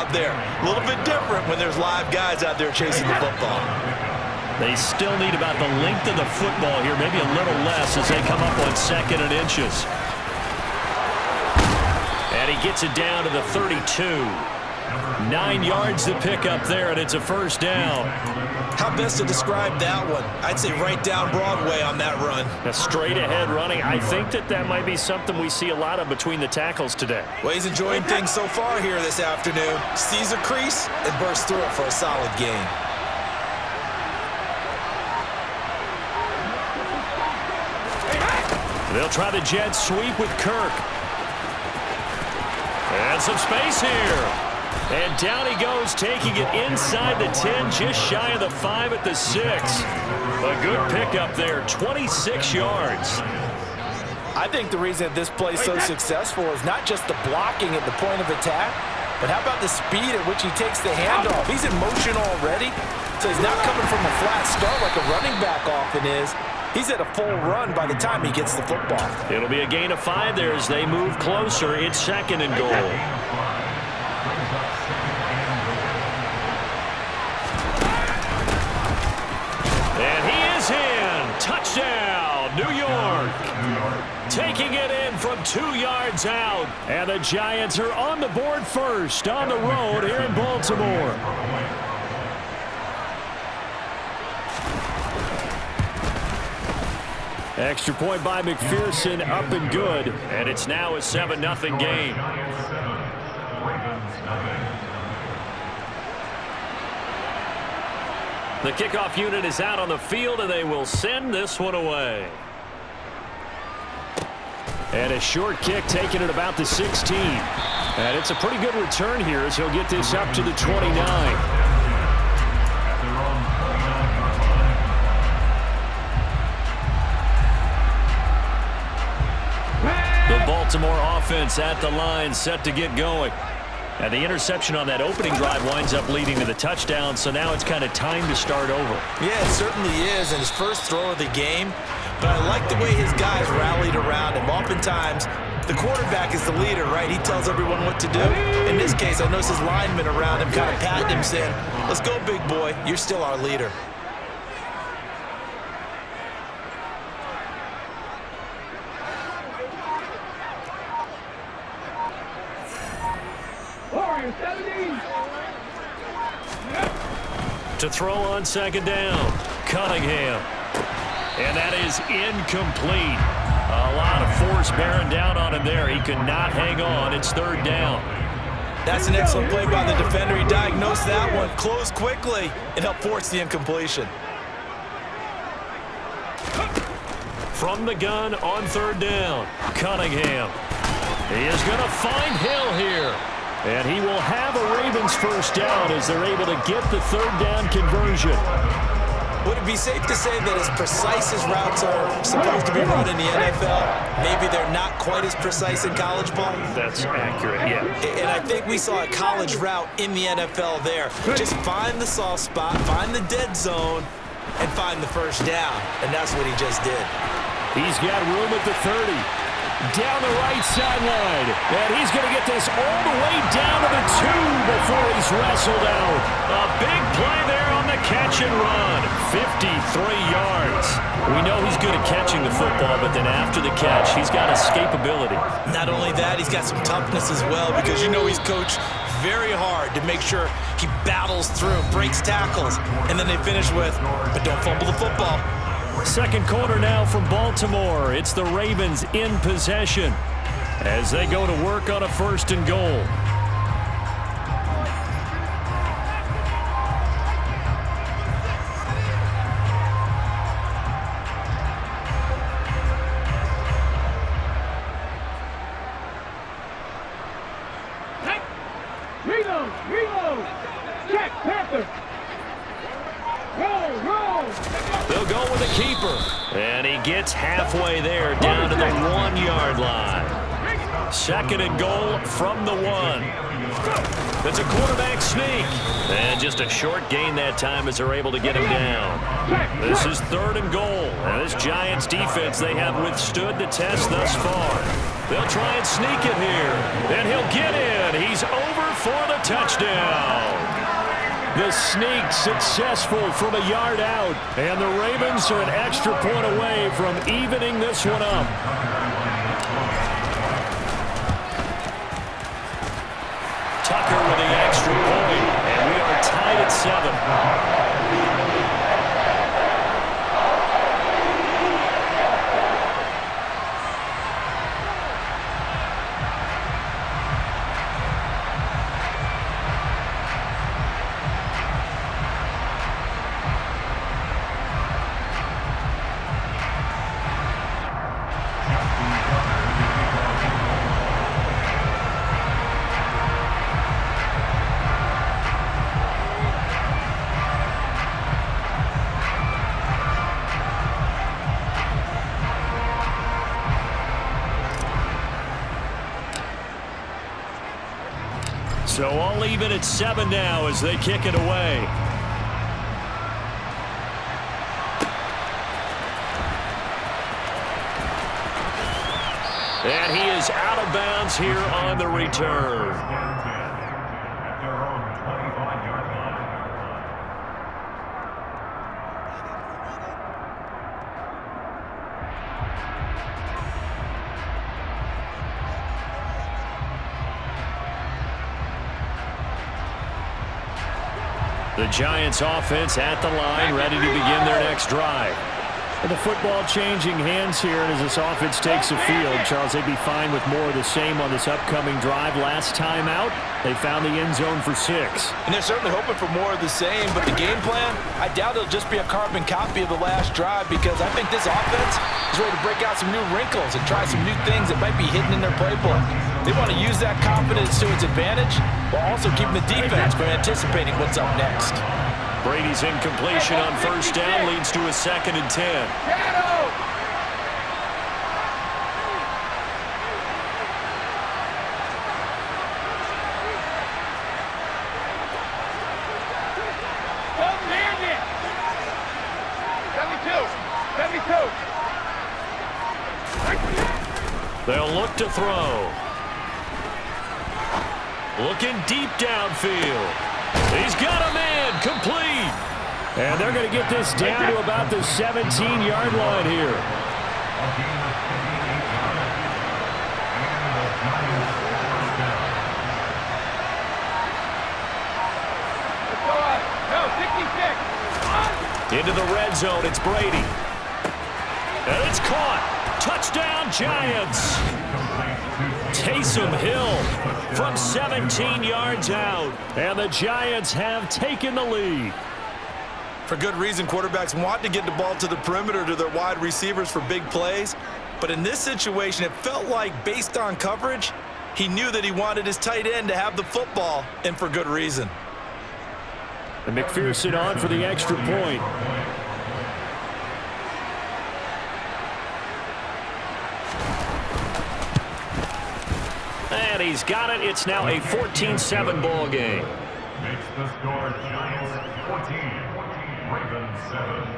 out there. A little bit different when there's live guys out there chasing the football. They still need about the length of the football here, maybe a little less as they come up on 2nd and inches. And he gets it down to the 32. 9 yards to pick up there, and it's a first down. How best to describe that one? I'd say right down Broadway on that run. A straight-ahead running. I think that might be something we see a lot of between the tackles today. Well, he's enjoying things so far here this afternoon. Sees a crease and bursts through it for a solid gain. They'll try the jet sweep with Kirk. And some space here. And down he goes, taking it inside the 10, just shy of the 5 at the 6. A good pickup there, 26 yards. I think the reason that this play is so successful is not just the blocking at the point of attack, but how about the speed at which he takes the handoff? He's in motion already, so he's not coming from a flat start like a running back often is. He's at a full run by the time he gets the football. It'll be a gain of 5 there as they move closer. It's 2nd and goal. And he is in. Touchdown, New York. Taking it in from 2 yards out. And the Giants are on the board first on the road here in Baltimore. Extra point by McPherson, up and good. And it's now a 7-0 game. The kickoff unit is out on the field, and they will send this one away. And a short kick taken at about the 16. And it's a pretty good return here as he'll get this up to the 29. The Baltimore offense at the line, set to get going. And the interception on that opening drive winds up leading to the touchdown, so now it's kind of time to start over. Yeah, it certainly is, and his first throw of the game. But I like the way his guys rallied around him. Oftentimes, the quarterback is the leader, right? He tells everyone what to do. In this case, I noticed his linemen around him kind of patting him, saying, "Let's go, big boy. You're still our leader." To throw on 2nd down, Cunningham. And that is incomplete. A lot of force bearing down on him there. He could not hang on. It's 3rd down. That's an excellent play by the defender. He diagnosed that one, closed quickly, and helped force the incompletion. From the gun on 3rd down, Cunningham. He is going to find Hill here. And he will have a Ravens first down as they're able to get the 3rd down conversion. Would it be safe to say that as precise as routes are supposed to be run in the NFL, maybe they're not quite as precise in college ball? That's accurate, yeah. And I think we saw a college route in the NFL there. Just find the soft spot, find the dead zone, and find the first down. And that's what he just did. He's got room at the 30. Down the right sideline. And he's going to get this all the way down to the 2 before he's wrestled out. A big play there on the catch and run. 53 yards. We know he's good at catching the football, but then after the catch, he's got escapability. Not only that, he's got some toughness as well, because you know he's coached very hard to make sure he battles through, breaks tackles, and then they finish with, but don't fumble the football. 2nd quarter now from Baltimore. It's the Ravens in possession as they go to work on a 1st and goal. Reload! Check, Panther! Roll! They'll go with the keeper. And he gets halfway there, down to the 1 yard line. 2nd and goal from the 1. It's a quarterback sneak. And just a short gain that time as they're able to get him down. This is 3rd and goal. And this Giants defense, they have withstood the test thus far. They'll try and sneak it here. And he'll get in. He's over for the touchdown. The sneak successful from a yard out. And the Ravens are an extra point away from evening this one up. Tucker with the extra point, and we are tied at 7. So all even at 7 now as they kick it away. And he is out of bounds here on the return. The Giants offense at the line, ready to begin their next drive. And the football changing hands here, and as this offense takes the field, Charles, they'd be fine with more of the same on this upcoming drive. Last time out, they found the end zone for 6. And they're certainly hoping for more of the same, but the game plan, I doubt it'll just be a carbon copy of the last drive, because I think this offense is ready to break out some new wrinkles and try some new things that might be hidden in their playbook. They want to use that confidence to its advantage while also keeping the defense from anticipating what's up next. Brady's incompletion on 1st down leads to a 2nd and 10. They'll look to throw. Looking deep downfield. He's got him in. Complete. And they're going to get this down to about the 17-yard line here. Into the red zone, it's Brady. And it's caught. Touchdown, Giants. Taysom Hill from 17 yards out. And the Giants have taken the lead. For good reason, quarterbacks want to get the ball to the perimeter to their wide receivers for big plays. But in this situation, it felt like, based on coverage, he knew that he wanted his tight end to have the football, and for good reason. And McPherson on for the extra point. And he's got it. It's now a 14-7 ball game. Makes the score Giants 14, Ravens 7.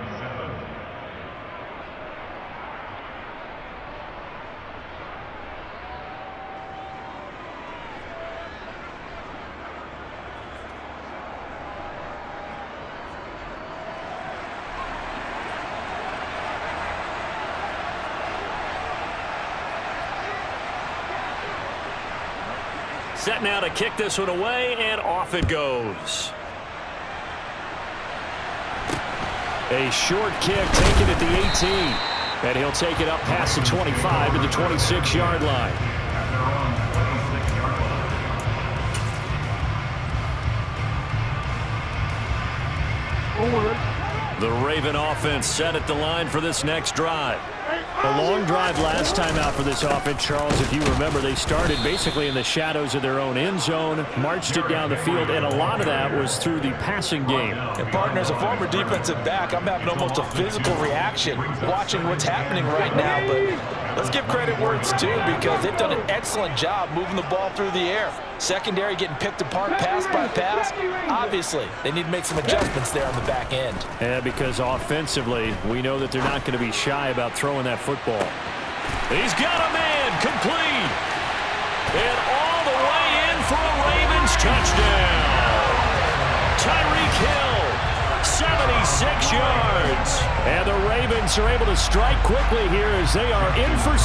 Set now to kick this one away, and off it goes. A short kick taken at the 18. And he'll take it up past the 25 to the 26-yard line. The Raven offense set at the line for this next drive. A long drive last time out for this offense, Charles. If you remember, they started basically in the shadows of their own end zone, marched it down the field, and a lot of that was through the passing game. And partner, as a former defensive back, I'm having almost a physical reaction watching what's happening right now, but Let's give credit where it's due because they've done an excellent job moving the ball through the air. Secondary getting picked apart pass by pass. Obviously, they need to make some adjustments there on the back end. Yeah, because offensively, we know that they're not going to be shy about throwing that football. He's got a man, complete. And all the way in for a Ravens touchdown. Tyreek Hill, 76 yards. And the Ravens are able to strike quickly here as they are in for 6.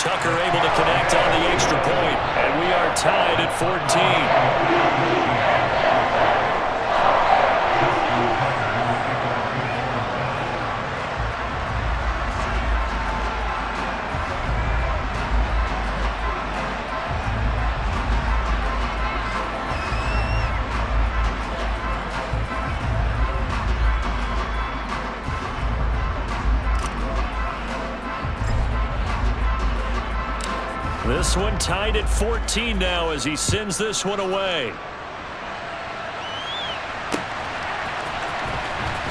Tucker able to connect on the extra point, and we are tied at 14. This one tied at 14 now as he sends this one away.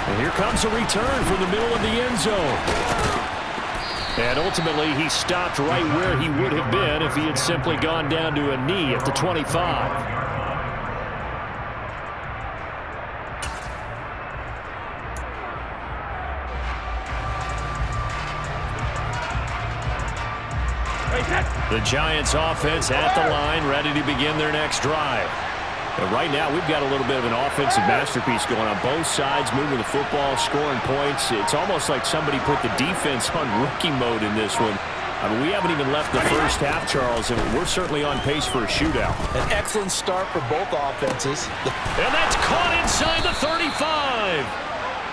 And here comes a return from the middle of the end zone. And ultimately, he stopped right where he would have been if he had simply gone down to a knee at the 25. The Giants offense at the line, ready to begin their next drive. And right now, we've got a little bit of an offensive masterpiece going on both sides, moving the football, scoring points. It's almost like somebody put the defense on rookie mode in this one. I mean, we haven't even left the first half, Charles, and we're certainly on pace for a shootout. An excellent start for both offenses. And that's caught inside the 35.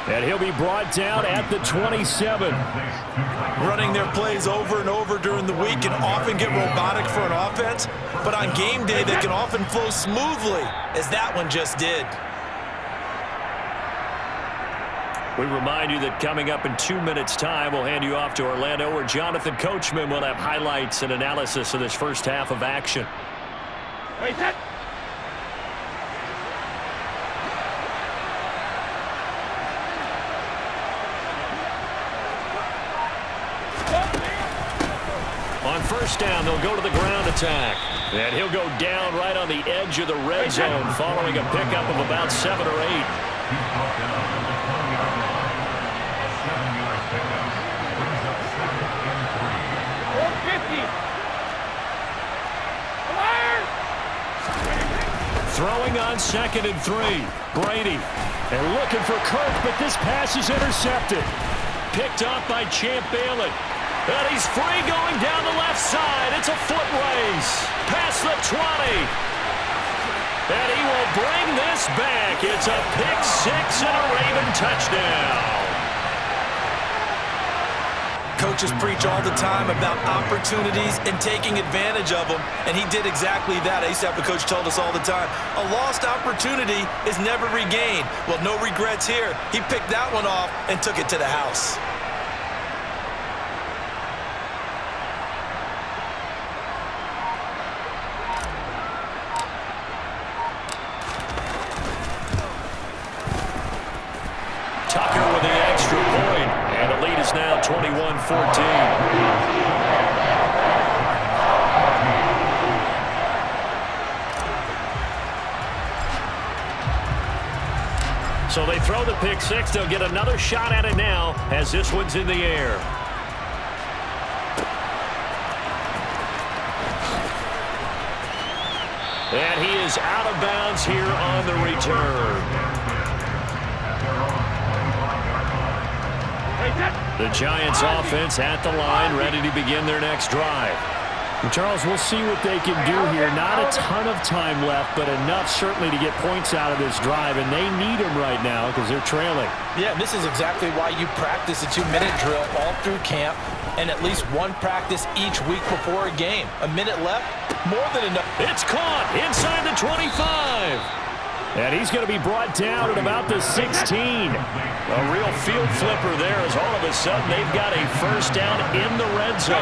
And he'll be brought down at the 27. Running their plays over and over during the week can often get robotic for an offense, but on game day they can often flow smoothly, as that one just did. We remind you that coming up in 2 minutes' time, we'll hand you off to Orlando, where Jonathan Coachman will have highlights and analysis of this first half of action. Wait, that. On first down, they'll go to the ground attack. And he'll go down right on the edge of the red zone following a pickup of about 7 or 8. Throwing on 2nd and 3. Brady. And looking for Kirk, but this pass is intercepted. Picked off by Champ Bailey. And he's free going down the left side. It's a foot race. Past the 20. And he will bring this back. It's a pick 6 and a Raven touchdown. Coaches preach all the time about opportunities and taking advantage of them, and he did exactly that. I used to have a coach told us all the time, a lost opportunity is never regained. Well, no regrets here. He picked that one off and took it to the house. Tucker with the extra point, and the lead is now 21-14. So they throw the pick 6. They'll get another shot at it now as this one's in the air. And he is out of bounds here on the return. The Giants offense at the line, ready to begin their next drive. And Charles, we'll see what they can do here. Not a ton of time left, but enough certainly to get points out of this drive, and they need them right now because they're trailing. Yeah, this is exactly why you practice a 2-minute drill all through camp and at least one practice each week before a game. A minute left, more than enough. It's caught inside the 25. And he's going to be brought down at about the 16. A real field flipper there as all of a sudden they've got a first down in the red zone.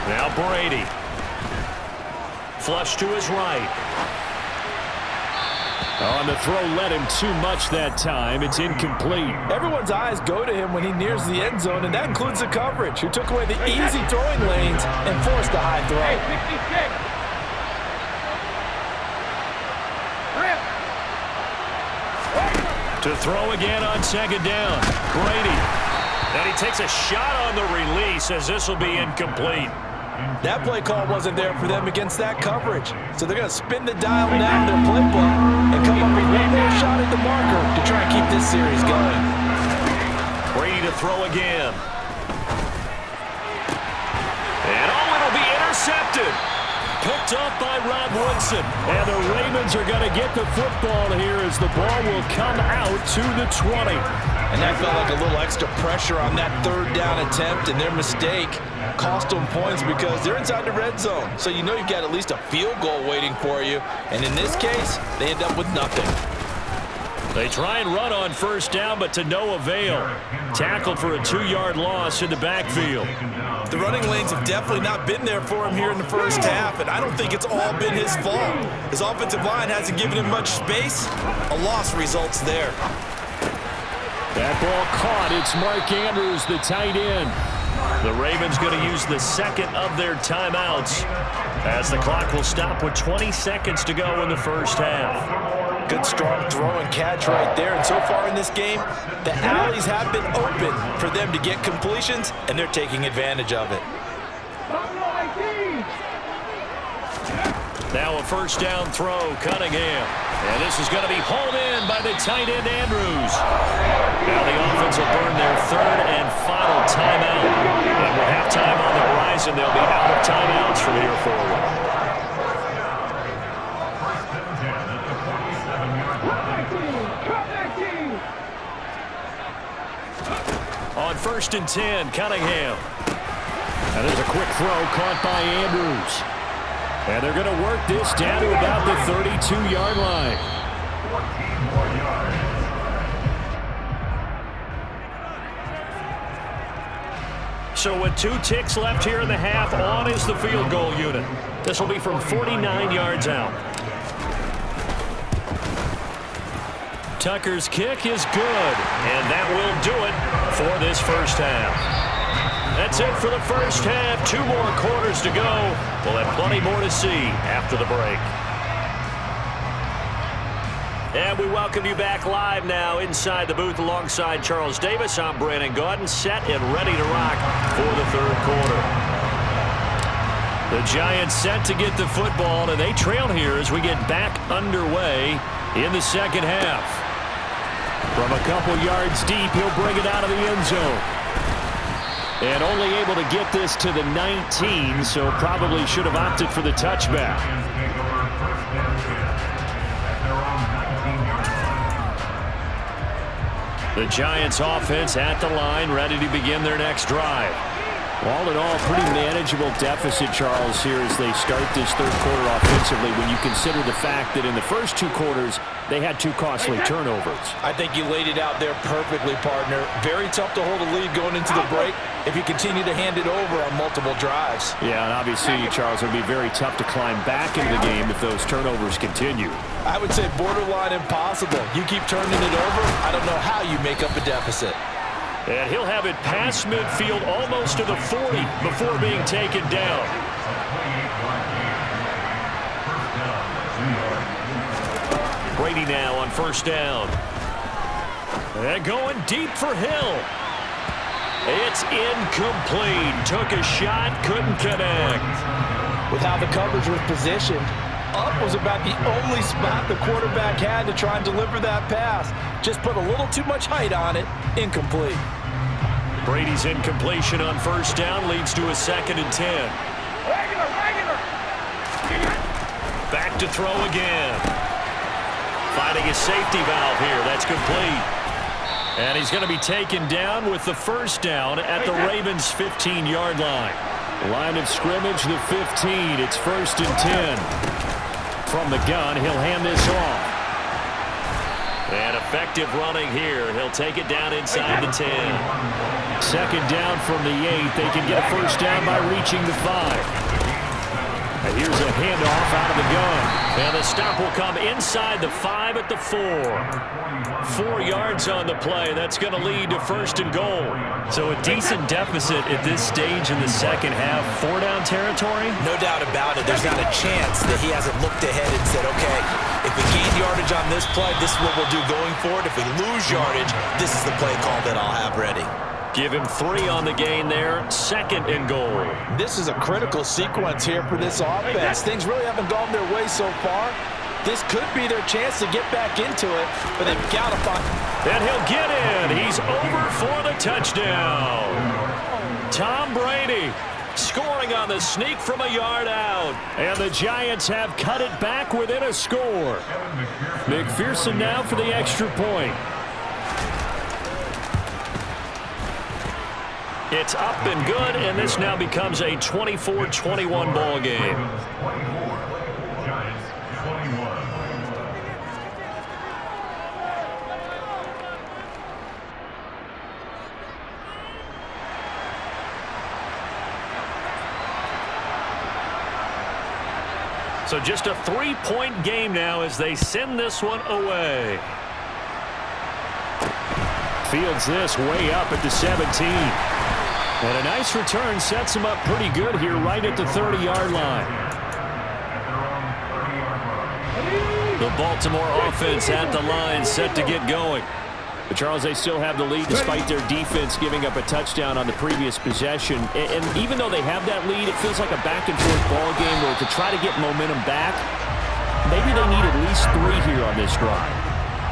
Now Brady. Flush to his right. On the throw, led him too much that time. It's incomplete. Everyone's eyes go to him when he nears the end zone, and that includes the coverage, who took away the easy throwing lanes and forced a high throw. To throw again on second down. Brady. And he takes a shot on the release as this will be incomplete. That play call wasn't there for them against that coverage. So they're going to spin the dial now in their playbook and come up with one more shot at the marker to try and keep this series going. Brady to throw again. And it'll be intercepted. Picked off by Rob Woodson. And the Ravens are going to get the football here as the ball will come out to the 20. And that felt like a little extra pressure on that third down attempt, and their mistake cost them points because they're inside the red zone. So you know you've got at least a field goal waiting for you. And in this case, they end up with nothing. They try and run on first down, but to no avail. Tackled for a 2-yard loss in the backfield. The running lanes have definitely not been there for him here in the first half, and I don't think it's all been his fault. His offensive line hasn't given him much space. A loss results there. That ball caught. It's Mark Andrews, the tight end. The Ravens going to use the second of their timeouts as the clock will stop with 20 seconds to go in the first half. Good strong throw and catch right there. And so far in this game, the alleys have been open for them to get completions, and they're taking advantage of it. Now a first down throw, Cunningham. And this is going to be hauled in by the tight end, Andrews. Now the offense will burn their third and final timeout. And with halftime on the horizon, they'll be out of timeouts from here forward. On 1st and 10, Cunningham. And there's a quick throw caught by Andrews. And they're going to work this down to about the 32-yard line. 14 more yards. So with 2 ticks left here in the half, on is the field goal unit. This will be from 49 yards out. Tucker's kick is good, and that will do it for this first half. That's it for the first half. 2 more quarters to go. We'll have plenty more to see after the break. And we welcome you back live now inside the booth alongside Charles Davis. I'm Brandon Gaudin, set and ready to rock for the third quarter. The Giants set to get the football, and they trail here as we get back underway in the second half. From a couple yards deep, he'll bring it out of the end zone. And only able to get this to the 19, so probably should have opted for the touchback. The Giants offense at the line, ready to begin their next drive. All in all, pretty manageable deficit, Charles, here as they start this third quarter offensively when you consider the fact that in the first 2 quarters, they had 2 costly turnovers. I think you laid it out there perfectly, partner. Very tough to hold a lead going into the break if you continue to hand it over on multiple drives. Yeah, and obviously, Charles, it would be very tough to climb back into the game if those turnovers continue. I would say borderline impossible. You keep turning it over, I don't know how you make up a deficit. And he'll have it past midfield almost to the 40 before being taken down. Brady now on first down. And going deep for Hill. It's incomplete. Took a shot, couldn't connect. With how the coverage was positioned, up was about the only spot the quarterback had to try and deliver that pass. Just put a little too much height on it. Incomplete. Brady's incompletion on first down leads to a 2nd and 10. Back to throw again. Finding a safety valve here. That's complete. And he's going to be taken down with the first down at the Ravens' 15-yard line. Line of scrimmage, the 15. It's 1st and 10. From the gun, he'll hand this off. And effective running here. He'll take it down inside the 10. 2nd down from the 8. They can get a first down by reaching the 5. Here's a handoff out of the gun. And the stop will come inside the 5 at the 4. 4 yards on the play. That's going to lead to 1st and goal. So a decent deficit at this stage in the second half. 4-down territory? No doubt about it. There's not a chance that he hasn't looked ahead and said, okay, if we gain yardage on this play, this is what we'll do going forward. If we lose yardage, this is the play call that I'll have ready. Give him 3 on the gain there. 2nd and goal. This is a critical sequence here for this offense. Things really haven't gone their way so far. This could be their chance to get back into it, but they've got to find. And he'll get in. He's over for the touchdown. Tom Brady scoring on the sneak from a yard out. And the Giants have cut it back within a score. McPherson now for the extra point. It's up and good, and this now becomes a 24-21 ball game. 24. Giants 21. So just a 3-point game now as they send this one away. Fields this way up at the 17. And a nice return sets him up pretty good here right at the 30-yard line. The Baltimore offense at the line set to get going. But Charles, they still have the lead despite their defense giving up a touchdown on the previous possession. And even though they have that lead, it feels like a back-and-forth ball game where to try to get momentum back, maybe they need at least 3 here on this drive.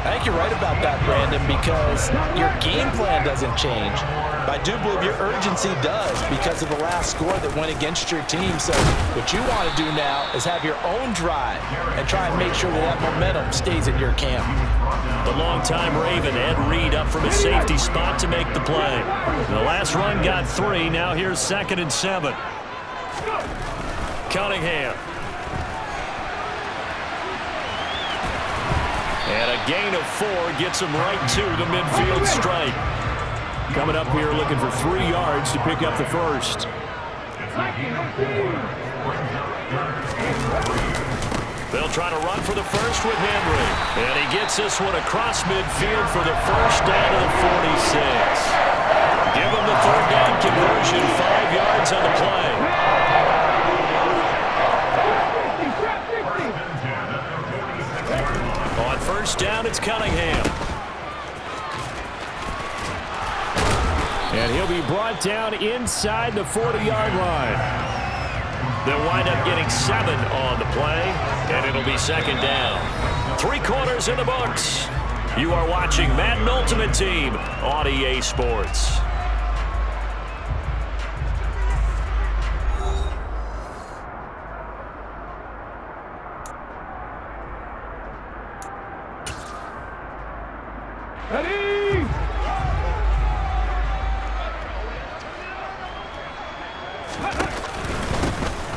I think you're right about that, Brandon, because your game plan doesn't change. But I do believe your urgency does because of the last score that went against your team. So what you want to do now is have your own drive and try and make sure that momentum stays in your camp. The longtime Raven, Ed Reed, up from his safety spot to make the play. The last run got 3. Now here's 2nd and 7. Cunningham. And a gain of 4 gets him right to the midfield stripe. Coming up here looking for 3 yards to pick up the first. They'll try to run for the first with Henry. And he gets this one across midfield for the first down of the 46. Give him the 3rd down conversion, 5 yards on the play. On 1st down, it's Cunningham. And he'll be brought down inside the 40-yard line. They'll wind up getting 7 on the play, and it'll be 2nd down. 3 quarters in the books. You are watching Madden Ultimate Team on EA Sports.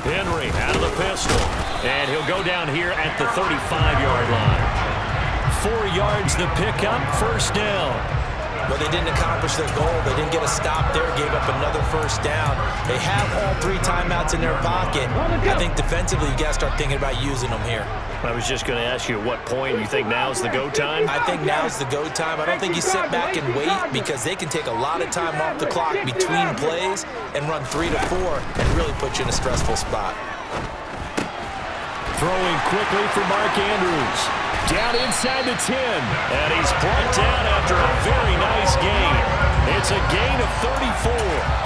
Henry out of the pistol. And he'll go down here at the 35-yard line. 4 yards the pickup, 1st down. Well, they didn't accomplish their goal. They didn't get a stop there, gave up another 1st down. They have all 3 timeouts in their pocket. I think defensively you got to start thinking about using them here. I was just going to ask you at what point you think now's the go time? I think now's the go time. I don't think you sit back and wait because they can take a lot of time off the clock between plays and run 3 to 4 and really put you in a stressful spot. Throwing quickly for Mark Andrews. Down inside the 10. And he's brought down after a very nice gain. It's a gain of 34.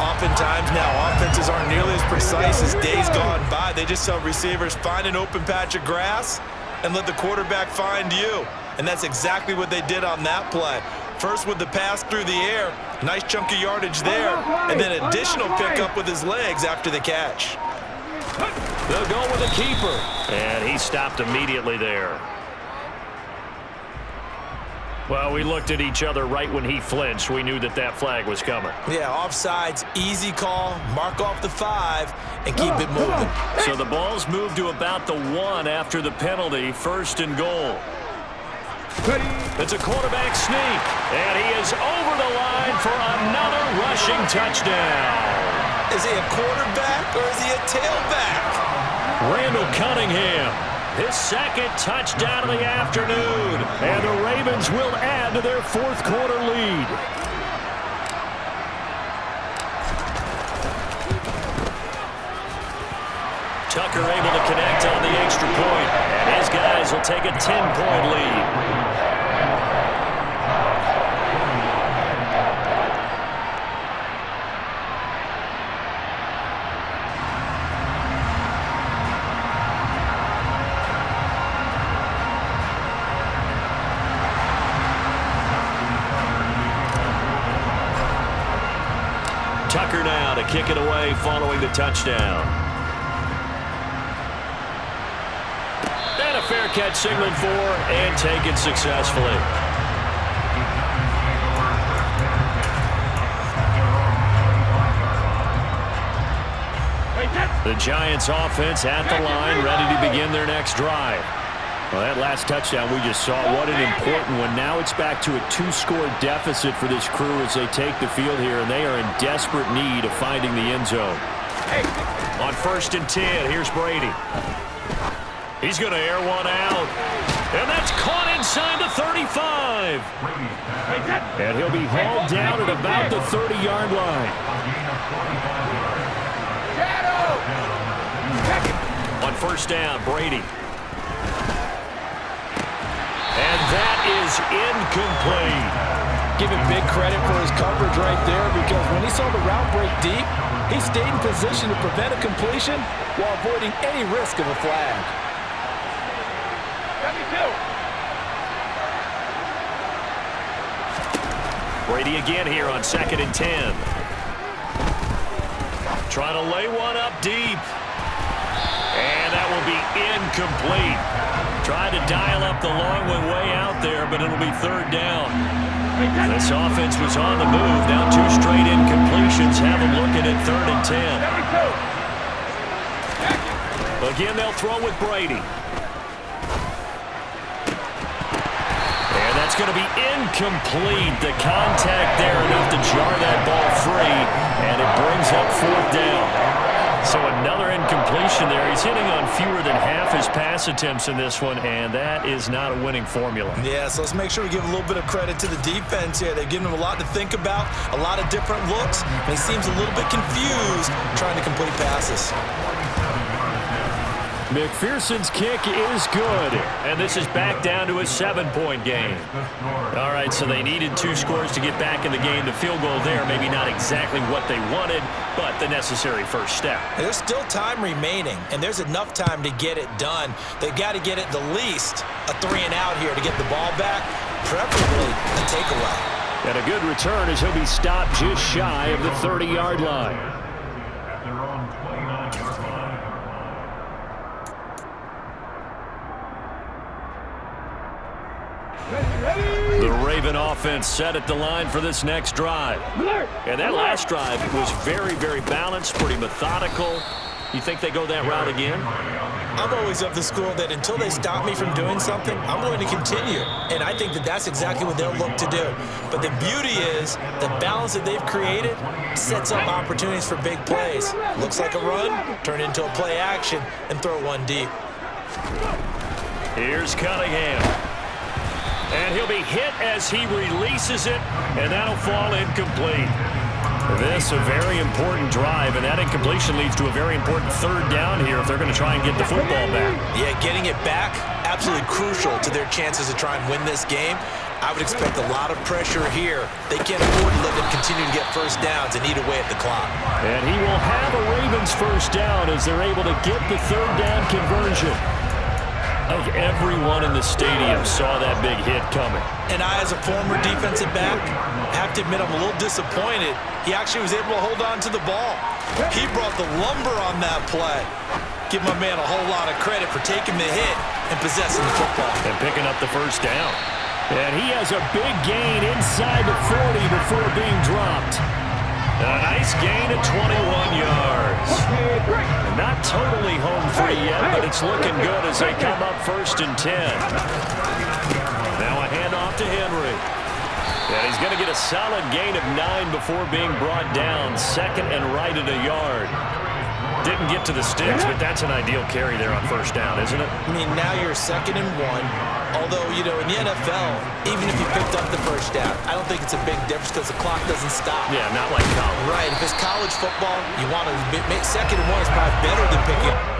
Oftentimes now, offenses aren't nearly as precise as days gone by. They just tell receivers, find an open patch of grass and let the quarterback find you. And that's exactly what they did on that play. First with the pass through the air, nice chunk of yardage there, and then additional pickup with his legs after the catch. They'll go with the keeper. And he stopped immediately there. Well, we looked at each other right when he flinched. We knew that that flag was coming. Yeah, offsides, easy call, mark off the 5, and keep it moving. So the ball's moved to about the 1 after the penalty, 1st and goal. It's a quarterback sneak, and he is over the line for another rushing touchdown. Is he a quarterback or is he a tailback? Randall Cunningham, his second touchdown of the afternoon. And the Ravens will add to their fourth quarter lead. Tucker able to connect on the extra point, and his guys will take a 10-point lead. Tucker now to kick it away following the touchdown. And a fair catch signaled for and taken successfully. The Giants offense at the line, ready to begin their next drive. Well, that last touchdown we just saw, what an important one. Now it's back to a 2-score deficit for this crew as they take the field here, and they are in desperate need of finding the end zone. On 1st and 10, here's Brady. He's going to air one out, and that's caught inside the 35. And he'll be hauled down at about the 30-yard line. On 1st down, Brady. And that is incomplete. Give him big credit for his coverage right there, because when he saw the route break deep, he stayed in position to prevent a completion while avoiding any risk of a flag. Brady again here on 2nd and 10. Trying to lay one up deep. And that will be incomplete. Tried to dial up the long one way out there, but it'll be 3rd down. This offense was on the move. Now 2 straight incompletions. Have them looking at 3rd and 10. Again, they'll throw with Brady. And that's going to be incomplete. The contact there enough to jar that ball free, and it brings up 4th down. So another incompletion there. He's hitting on fewer than half his pass attempts in this one, and that is not a winning formula. Yeah, so let's make sure we give a little bit of credit to the defense here. They've given him a lot to think about, a lot of different looks, and he seems a little bit confused trying to complete passes. McPherson's kick is good, and this is back down to a 7-point game. All right, so they needed 2 scores to get back in the game. The field goal there, maybe not exactly what they wanted, but the necessary first step. There's still time remaining, and there's enough time to get it done. They've got to get it the least a 3-and-out here to get the ball back, preferably a takeaway. And a good return as he'll be stopped just shy of the 30-yard line. At their own 29-yard line. The Raven offense set at the line for this next drive. And that last drive was very, very balanced, pretty methodical. You think they go that route again? I'm always of the school that until they stop me from doing something, I'm going to continue. And I think that that's exactly what they'll look to do. But the beauty is the balance that they've created sets up opportunities for big plays. Looks like a run, turn into a play action, and throw one deep. Here's Cunningham. And he'll be hit as he releases it, and that'll fall incomplete. This a very important drive, and that incompletion leads to a very important 3rd down here if they're going to try and get the football back. Yeah, getting it back, absolutely crucial to their chances to try and win this game. I would expect a lot of pressure here. They can't afford to let them continue to get first downs and eat away at the clock. And he will have a Ravens first down as they're able to get the 3rd down conversion. Like everyone in the stadium saw that big hit coming. And I, as a former defensive back, have to admit I'm a little disappointed. He actually was able to hold on to the ball. He brought the lumber on that play. Give my man a whole lot of credit for taking the hit and possessing the football. And picking up the first down. And he has a big gain inside the 40 before being dropped. A nice gain of 21 yards. Not totally home free yet, but it's looking good as they come up 1st and 10. Now a handoff to Henry. And he's going to get a solid gain of 9 before being brought down. 2nd and right at a yard. Didn't get to the sticks, but that's an ideal carry there on first down, isn't it? I mean, now you're 2nd and 1. Although, you know, in the NFL, even if you picked up the first down, I don't think it's a big difference because the clock doesn't stop. Yeah, not like college. Right. If it's college football, you want to make 2nd and 1 is probably better than picking